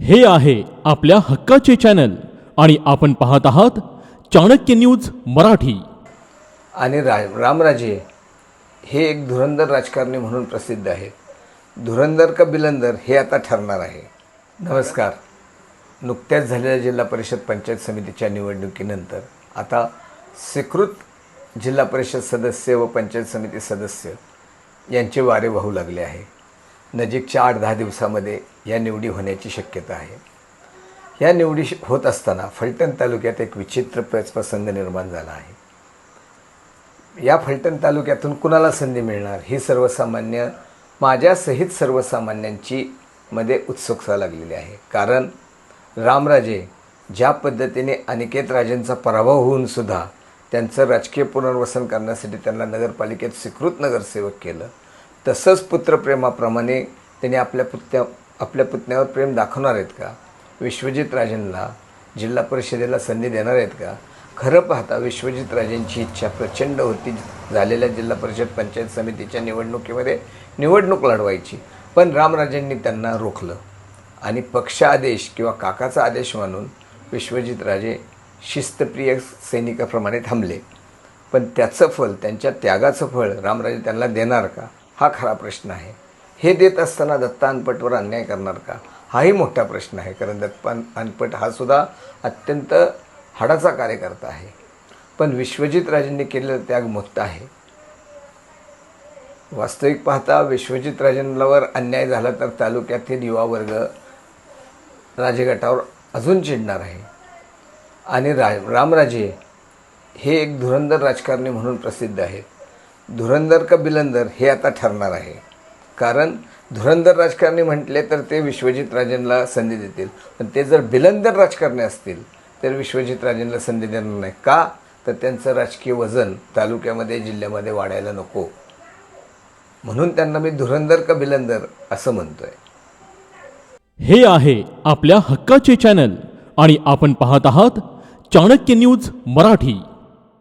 हे आहे आपल्या हक्काचे चॅनल आणि आपण पाहत आहात चाणक्य न्यूज मराठी। आणि रामराजे हे एक धुरंधर राजकारणी म्हणून प्रसिद्ध आहेत। धुरंधर का बिलंदर हे आता ठरणार आहे। नमस्कार। नुकत्याच झालेल्या जिल्हा परिषद पंचायत समितीच्या निवडणुकीनंतर आता स्वीकृत जिल्हा परिषद सदस्य व पंचायत समिती सदस्य यांचे वारे वाहू लागले आहे। नजीकच्या 8-10 दिवसामध्ये या निवडी होण्याची शक्यता आहे। या निवडी होत असताना फलटण तालुक्यात एक विचित्र प्रसंग निर्माण झाला आहे। या फलटण तालुक्यातून कुणाला संधी मिळणार ही सर्वसामान्य माझ्यासहित सर्वसामान्यांची मध्ये उत्सुकता लागलेली आहे। कारण रामराजे ज्या पद्धतीने अनिकेत राजेंचा पराभव होऊन सुद्धा त्यांचं राजकीय पुनर्वसन करण्यासाठी त्यांना नगरपालिकेत स्वीकृत नगरसेवक केलं, तसंच पुत्रप्रेमाप्रमाणे त्यांनी आपल्या पुतण्यावर प्रेम दाखवणार आहेत का? विश्वजित राजेंना जिल्हा परिषदेला संधी देणार आहेत का? खरं पाहता विश्वजित राजेंची इच्छा प्रचंड होती झालेल्या जिल्हा परिषद पंचायत समितीच्या निवडणुकीमध्ये निवडणूक लढवायची, पण रामराजेंनी त्यांना रोखलं आणि पक्ष आदेश किंवा काकाचा आदेश मानून विश्वजित राजे शिस्तप्रिय सैनिकाप्रमाणे थांबले। पण त्याचं फळ, त्यांच्या त्यागाचं फळ रामराजे त्यांना देणार का हा खरा प्रश्न आहे। हे देत असताना दत्ता अनपटवर अन्याय करणार का हाही मोठा प्रश्न आहे। कारण दत्ता अनपट हा सुद्धा अत्यंत हाडाचा कार्यकर्ता आहे, पण विश्वजित राजेंनी केलेला त्याग मोठा आहे। वास्तविक पाहता विश्वजित राजेंवर अन्याय झाला तर तालुक्यातील युवा वर्ग राजगटावर अजून चिडणार आहे। आणि रामराजे हे एक धुरंधर राजकारणी म्हणून प्रसिद्ध आहेत। धुरंधर का बिलंदर हे आता ठरणार आहे। कारण धुरंधर राजकारणी म्हटले तर ते विश्वजित राजेंना संधी देतील, पण ते जर बिलंदर राजकारणी असतील तर विश्वजित राजेंना संधी देणार नाही का? तर त्यांचं राजकीय वजन तालुक्यामध्ये जिल्ह्यामध्ये वाढायला नको, म्हणून त्यांना मी धुरंधर का बिलंदर असं म्हणतोय। हे आहे आपल्या हक्काचे चॅनल आणि आपण पाहत आहात चाणक्य न्यूज मराठी।